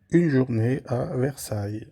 Une journée à Versailles.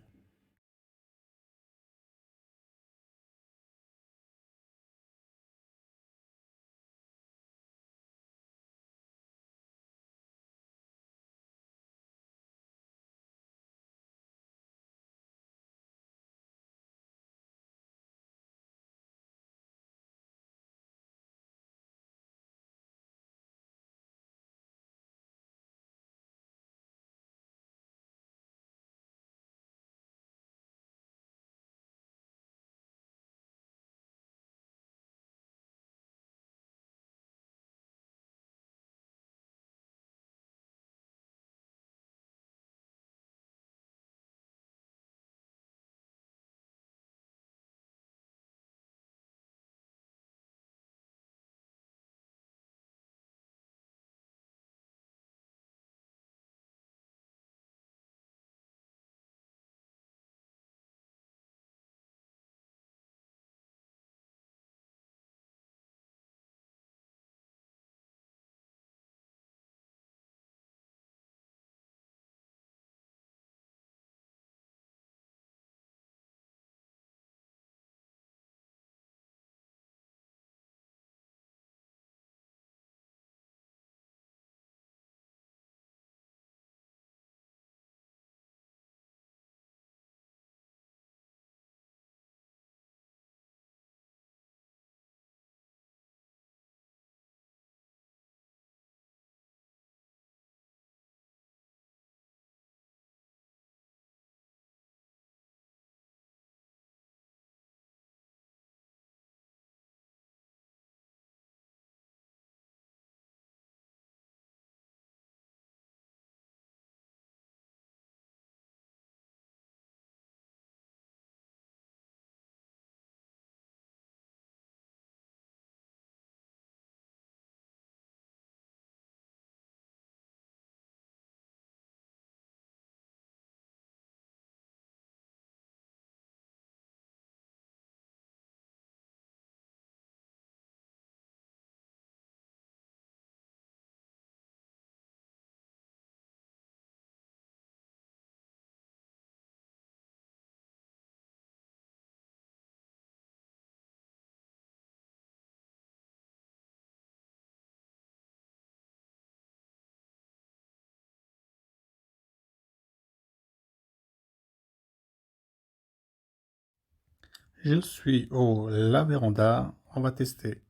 Je suis au La Véranda, on va tester.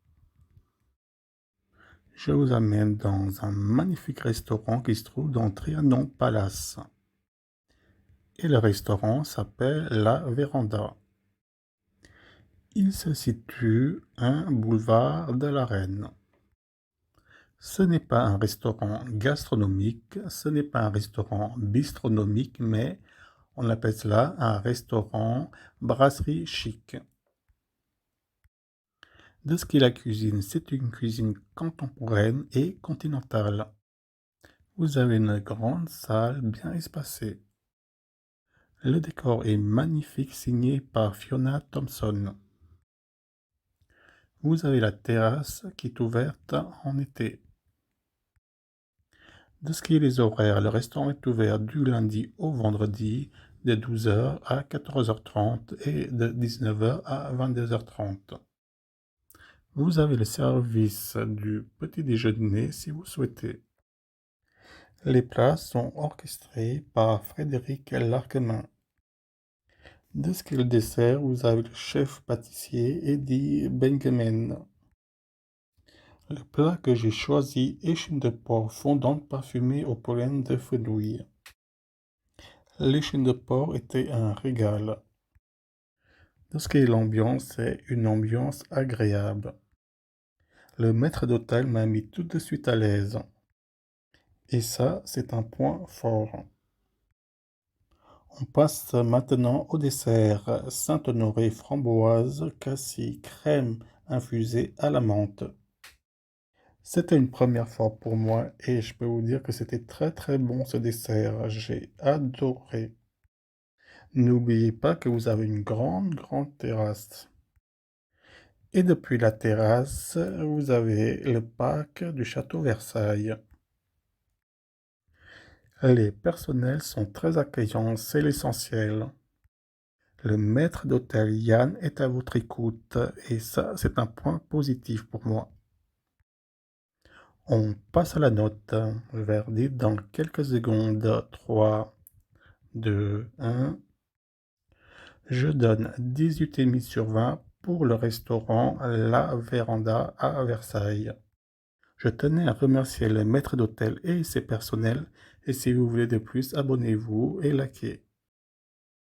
Je vous amène dans un magnifique restaurant qui se trouve dans Trianon Palace. Et le restaurant s'appelle La Véranda. Il se situe un boulevard de la Reine. Ce n'est pas un restaurant gastronomique, ce n'est pas un restaurant bistronomique, mais on appelle cela un restaurant brasserie chic. De ce qu'est la cuisine, c'est une cuisine contemporaine et continentale. Vous avez une grande salle bien espacée. Le décor est magnifique, signé par Fiona Thompson. Vous avez la terrasse qui est ouverte en été. De ce qui est les horaires, le restaurant est ouvert du lundi au vendredi de 12h à 14h30 et de 19h à 22h30. Vous avez le service du petit déjeuner si vous souhaitez. Les plats sont orchestrés par Frédéric Larquemin. De ce qu'est le dessert, vous avez le chef pâtissier Eddie Bengemen. Le plat que j'ai choisi est l'échine de porc fondante parfumée au pollen de fenouil. L'échine de porc était un régal. De ce qui est l'ambiance, c'est une ambiance agréable. Le maître d'hôtel m'a mis tout de suite à l'aise. Et ça, c'est un point fort. On passe maintenant au dessert. Saint-Honoré framboise, cassis, crème infusée à la menthe. C'était une première fois pour moi et je peux vous dire que c'était très très bon ce dessert. J'ai adoré. N'oubliez pas que vous avez une grande terrasse. Et depuis la terrasse, vous avez le parc du château Versailles. Les personnels sont très accueillants, c'est l'essentiel. Le maître d'hôtel Yann est à votre écoute et ça, c'est un point positif pour moi. On passe à la note. Verdict dans quelques secondes. 3, 2, 1. Je donne 18,5 sur 20 pour le restaurant La Véranda à Versailles. Je tenais à remercier le maître d'hôtel et ses personnels, et si vous voulez de plus, abonnez-vous et likez.